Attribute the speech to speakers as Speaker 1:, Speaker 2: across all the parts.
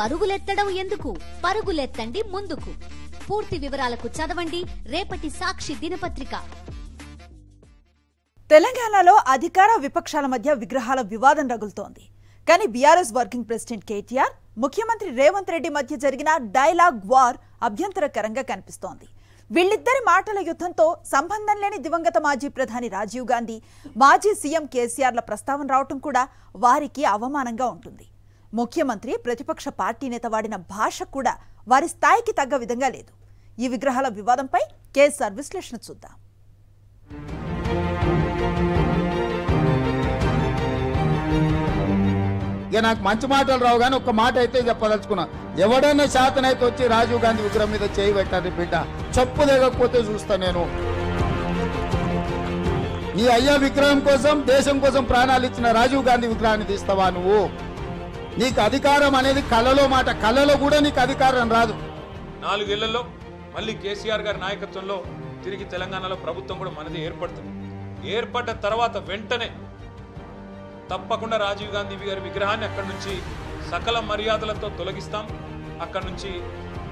Speaker 1: పరుగులెత్తడం ఎందుకు, పరుగులెత్తండి ముందుకు. పూర్తి వివరాలకు చదవండి రేపటి సాక్షి దినపత్రిక.
Speaker 2: తెలంగాణలో అధికార విపక్షాల మధ్య విగ్రహాల వివాదం రగులుతోంది. కానీ బీఆర్ఎస్ వర్కింగ్ ప్రెసిడెంట్ కేటీఆర్, ముఖ్యమంత్రి రేవంత్ రెడ్డి మధ్య జరిగిన డైలాగ్ వార్ అభ్యంతరకరంగా కనిపిస్తోంది. వీళ్ళిద్దరి మాటల యుద్ధంతో సంబంధం లేని దివంగత మాజీ ప్రధాని రాజీవ్ గాంధీ, మాజీ సీఎం కేసీఆర్ల ప్రస్తావన రావటం కూడా వారికి అవమానంగా ఉంటుంది. ముఖ్యమంత్రి, ప్రతిపక్ష పార్టీ నేత వాడిన భాష కూడా వారి స్థాయికి తగ్గ విధంగా లేదు. ఈ విగ్రహాల వివాదంపై కేసీఆర్ విశ్లేషణ చూద్దాం.
Speaker 3: ఇక నాకు మంచి మాటలు రావు కానీ ఒక్క మాట అయితే చెప్పదలుచుకున్నా. ఎవడైనా శాతనైతే వచ్చి రాజీవ్ గాంధీ విగ్రహం మీద చేయి పెట్టారు బిడ్డ, చెప్పు దిగకపోతే చూస్తా నేను. నీ అయ్యా విగ్రహం కోసం, దేశం కోసం ప్రాణాలు ఇచ్చిన రాజీవ్ గాంధీ విగ్రహాన్ని తీస్తావా నువ్వు? నీకు అధికారం అనేది కళలో మాట, కళలో కూడా నీకు అధికారం రాదు.
Speaker 4: 4 ఏళ్లలో మళ్ళీ కేసీఆర్ గారి నాయకత్వంలో తిరిగి తెలంగాణలో ప్రభుత్వం కూడా మనది ఏర్పడుతుంది. ఏర్పడ్డ తర్వాత వెంటనే తప్పకుండా రాజీవ్ గాంధీ గారి విగ్రహాన్ని అక్కడి నుంచి సకల మర్యాదలతో తొలగిస్తాం. అక్కడి నుంచి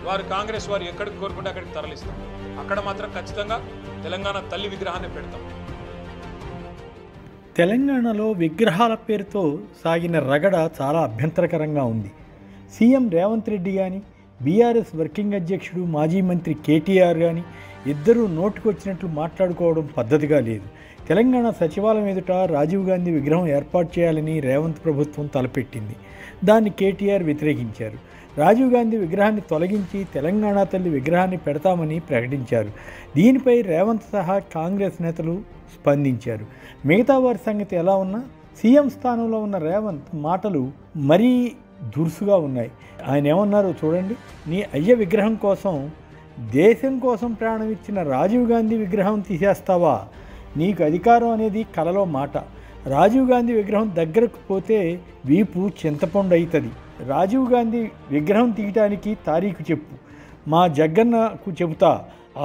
Speaker 4: వారు కాంగ్రెస్ వారు ఎక్కడికి కోరుకుంటే అక్కడికి తరలిస్తాం. అక్కడ మాత్రం ఖచ్చితంగా తెలంగాణ తల్లి విగ్రహాన్ని పెడతాం.
Speaker 5: తెలంగాణలో విగ్రహాల పేరుతో సాగిన రగడ చాలా అభ్యంతరకరంగా ఉంది. సీఎం రేవంత్ రెడ్డి కానీ, బీఆర్ఎస్ వర్కింగ్ అధ్యక్షుడు మాజీ మంత్రి కేటీఆర్ కానీ ఇద్దరూ నోటుకొచ్చినట్లు మాట్లాడుకోవడం పద్ధతిగా లేదు. తెలంగాణ సచివాలయం ఎదుట రాజీవ్ గాంధీ విగ్రహం ఏర్పాటు చేయాలని రేవంత్ ప్రభుత్వం తలపెట్టింది. దాన్ని కేటీఆర్ వ్యతిరేకించారు. రాజీవ్ గాంధీ విగ్రహాన్ని తొలగించి తెలంగాణ తల్లి విగ్రహాన్ని పెడతామని ప్రకటించారు. దీనిపై రేవంత్ సహా కాంగ్రెస్ నేతలు స్పందించారు. మిగతా వారి సంగతి ఎలా ఉన్నా సీఎం స్థానంలో ఉన్న రేవంత్ మాటలు మరీ దురుసుగా ఉన్నాయి. ఆయన ఏమన్నారో చూడండి. నీ అయ్య విగ్రహం కోసం, దేశం కోసం ప్రాణం ఇచ్చిన రాజీవ్ గాంధీ విగ్రహం తీసేస్తావా? నీకు అధికారం అనేది కలలో మాట. రాజీవ్ గాంధీ విగ్రహం దగ్గరకు పోతే వీపు చింతపండు అవుతుంది. రాజీవ్ గాంధీ విగ్రహం తీయటానికి తారీఖు చెప్పు, మా జగ్గన్నకు చెబుతా,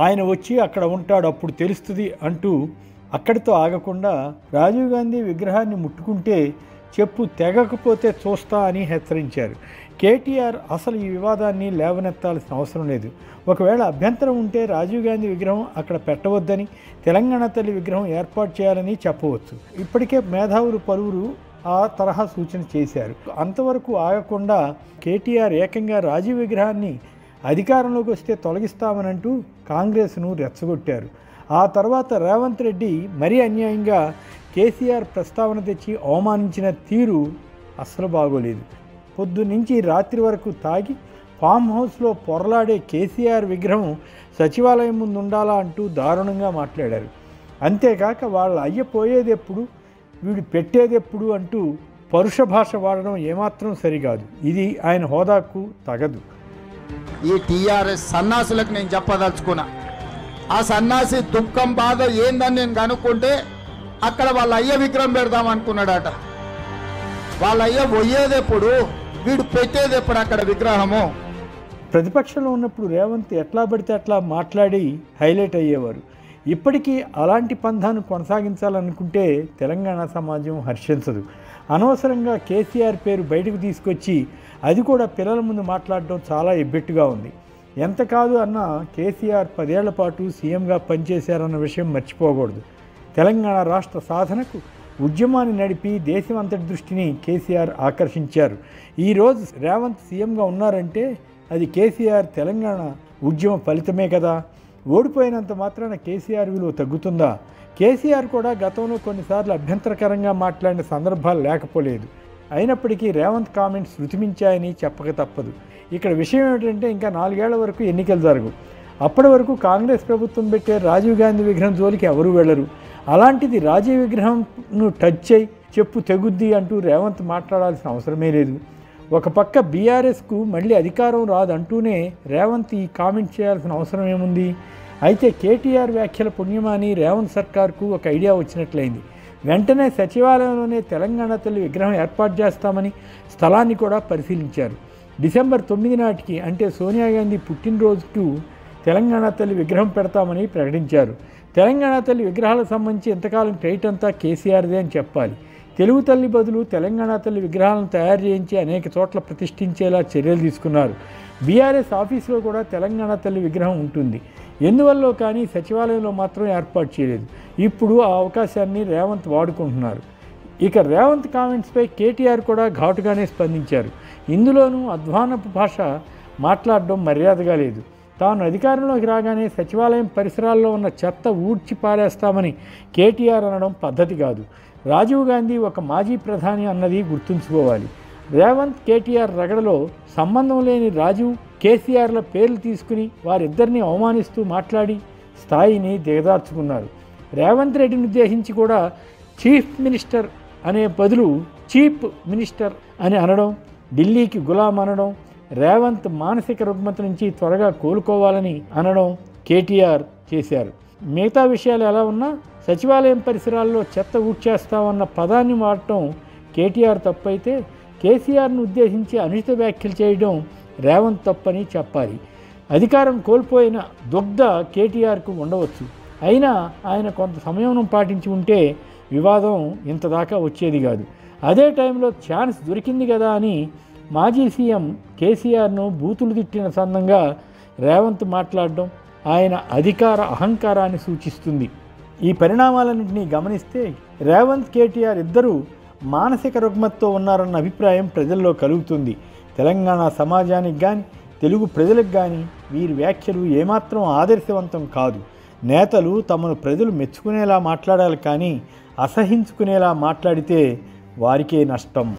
Speaker 5: ఆయన వచ్చి అక్కడ ఉంటాడు, అప్పుడు తెలుస్తుంది అంటూ అక్కడితో ఆగకుండా రాజీవ్ గాంధీ విగ్రహాన్ని ముట్టుకుంటే చెప్పు, తెగకపోతే చూస్తా అని హెచ్చరించారు. కేటీఆర్ అసలు ఈ వివాదాన్ని లేవనెత్తాల్సిన అవసరం లేదు. ఒకవేళ అభ్యంతరం ఉంటే రాజీవ్ గాంధీ విగ్రహం అక్కడ పెట్టవద్దని, తెలంగాణ తల్లి విగ్రహం ఏర్పాటు చేయాలని చెప్పవచ్చు. ఇప్పటికే మేధావులు పలువురు ఆ తరహా సూచన చేశారు. అంతవరకు ఆగకుండా కేటీఆర్ ఏకంగా రాజీవ్ విగ్రహాన్ని అధికారంలోకి వస్తే తొలగిస్తామనంటూ కాంగ్రెస్ను రెచ్చగొట్టారు. ఆ తర్వాత రేవంత్ రెడ్డి మరీ అన్యాయంగా కేసీఆర్ ప్రస్తావన తెచ్చి అవమానించిన తీరు అస్సలు బాగోలేదు. పొద్దున్నుంచి రాత్రి వరకు తాగి ఫామ్ హౌస్లో పొరలాడే కేసీఆర్ విగ్రహం సచివాలయం ముందు ఉండాలా అంటూ దారుణంగా మాట్లాడారు. అంతేకాక వాళ్ళ అయ్య పోయేదెప్పుడు, వీడు పెట్టేదెప్పుడు అంటూ పరుష భాష వాడడం ఏమాత్రం సరికాదు. ఇది ఆయన హోదాకు తగదు.
Speaker 3: ఈ టీఆర్ఎస్ సన్నాసులకు నేను చెప్పదలుచుకున్నా, ఆ సన్నాసి దుఃఖం బాధ ఏందని నేను కనుక్కుంటే అక్కడ వాళ్ళ అయ్య విగ్రహం పెడదాం అనుకున్నాడట. వాళ్ళ అయ్య పోయేదెప్పుడు, వీడు పెట్టేదెప్పుడు అక్కడ విగ్రహము.
Speaker 5: ప్రతిపక్షంలో ఉన్నప్పుడు రేవంత్ ఎట్లా పడితే అట్లా మాట్లాడి హైలైట్ అయ్యేవారు. ఇప్పటికీ అలాంటి పంథాను కొనసాగించాలనుకుంటే తెలంగాణ సమాజం హర్షించదు. అనవసరంగా కేసీఆర్ పేరు బయటకు తీసుకొచ్చి అది కూడా పిల్లల ముందు మాట్లాడడం చాలా ఎబ్బెట్టుగా ఉంది. ఎంత కాదు అన్నా కేసీఆర్ 10 ఏళ్ల పాటు సీఎంగా పనిచేశారన్న విషయం మర్చిపోకూడదు. తెలంగాణ రాష్ట్ర సాధనకు ఉద్యమాన్ని నడిపి దేశం అంతటి దృష్టిని కేసీఆర్ ఆకర్షించారు. ఈరోజు రేవంత్ సీఎంగా ఉన్నారంటే అది కేసీఆర్ తెలంగాణ ఉద్యమ ఫలితమే కదా. ఓడిపోయినంత మాత్రాన కేసీఆర్ విలువ తగ్గుతుందా? కేసీఆర్ కూడా గతంలో కొన్నిసార్లు అభ్యంతరకరంగా మాట్లాడిన సందర్భాలు లేకపోలేదు. అయినప్పటికీ రేవంత్ కామెంట్స్ శృతిమించాయని చెప్పక తప్పదు. ఇక్కడ విషయం ఏమిటంటే ఇంకా 4 ఏళ్ల వరకు ఎన్నికలు జరగవు. అప్పటి వరకు కాంగ్రెస్ ప్రభుత్వం పెట్టే రాజీవ్ గాంధీ విగ్రహం జోలికి ఎవరు వెళ్ళరు. అలాంటిది రాజీవ్ విగ్రహంను టచ్ చేయి, చెప్పు తెగుద్ది అంటూ రేవంత్ మాట్లాడాల్సిన అవసరమే లేదు. ఒక పక్క బీఆర్ఎస్కు మళ్ళీ అధికారం రాదంటూనే రేవంత్ ఈ కామెంట్ చేయాల్సిన అవసరం ఏముంది? అయితే కేటీఆర్ వ్యాఖ్యల పుణ్యమాని రేవంత్ సర్కార్కు ఒక ఐడియా వచ్చినట్లయింది. వెంటనే సచివాలయంలోనే తెలంగాణ తల్లి విగ్రహం ఏర్పాటు చేస్తామని స్థలాన్ని కూడా పరిశీలించారు. డిసెంబర్ 9 నాటికి, అంటే సోనియా గాంధీ పుట్టినరోజుకు తెలంగాణ తల్లి విగ్రహం పెడతామని ప్రకటించారు. తెలంగాణ తల్లి విగ్రహాలకు సంబంధించి ఎంతకాలం క్రెడిట్ అంతా కేసీఆర్దే అని చెప్పాలి. తెలుగు తల్లి బదులు తెలంగాణ తల్లి విగ్రహాలను తయారు చేయించి అనేక చోట్ల ప్రతిష్ఠించేలా చర్యలు తీసుకున్నారు. బీఆర్ఎస్ ఆఫీసులో కూడా తెలంగాణ తల్లి విగ్రహం ఉంటుంది. ఎందువల్ల కానీ సచివాలయంలో మాత్రం ఏర్పాటు చేయలేదు. ఇప్పుడు ఆ అవకాశాన్ని రేవంత్ వాడుకుంటున్నారు. ఇక రేవంత్ కామెంట్స్పై కేటీఆర్ కూడా ఘాటుగానే స్పందించారు. ఇందులోనూ అధ్వానపు భాష మాట్లాడడం మర్యాదగా లేదు. తాను అధికారంలోకి రాగానే సచివాలయం పరిసరాల్లో ఉన్న చెత్త ఊడ్చి పారేస్తామని కేటీఆర్ అనడం పద్ధతి కాదు. రాజీవ్ గాంధీ ఒక మాజీ ప్రధాని అన్నది గుర్తుంచుకోవాలి. రేవంత్ కేటీఆర్ రగడలో సంబంధం లేని రాజీవ్ కేసీఆర్ల పేర్లు తీసుకుని వారిద్దరిని అవమానిస్తూ మాట్లాడి స్థాయిని దిగదార్చుకున్నారు. రేవంత్ రెడ్డిని ఉద్దేశించి కూడా చీఫ్ మినిస్టర్ అనే బదులు చీఫ్ మినిస్టర్ అని అనడం, ఢిల్లీకి గులాం అనడం, రేవంత్ మానసిక రుగ్మత నుంచి త్వరగా కోలుకోవాలని అనడం కేటీఆర్ చేశారు. మిగతా విషయాలు ఎలా ఉన్నా సచివాలయం పరిసరాల్లో చెత్త ఊడ్చేస్తామన్న పదాన్ని వాడటం కేటీఆర్ తప్పైతే కేసీఆర్ను ఉద్దేశించి అనుచిత వ్యాఖ్యలు చేయడం రేవంత్ తప్పని చెప్పాలి. అధికారం కోల్పోయిన దుగ్ధ కేటీఆర్కు ఉండవచ్చు. అయినా ఆయన కొంత సమయం పాటించి ఉంటే వివాదం ఇంతదాకా వచ్చేది కాదు. అదే టైంలో ఛాన్స్ దొరికింది కదా అని మాజీ సీఎం కేసీఆర్ను బూతులు తిట్టిన సందంగా రేవంత్ మాట్లాడడం ఆయన అధికార అహంకారాన్ని సూచిస్తుంది. ఈ పరిణామాలన్నింటినీ గమనిస్తే రేవంత్ కేటీఆర్ ఇద్దరూ మానసిక రుగ్మతతో ఉన్నారన్న అభిప్రాయం ప్రజల్లో కలుగుతుంది. తెలంగాణ సమాజానికి కానీ తెలుగు ప్రజలకు కానీ వీరి వ్యాఖ్యలు ఏమాత్రం ఆదర్శవంతం కాదు. నేతలు తమను ప్రజలు మెచ్చుకునేలా మాట్లాడాలి కానీ అసహించుకునేలా మాట్లాడితే వారికే నష్టం.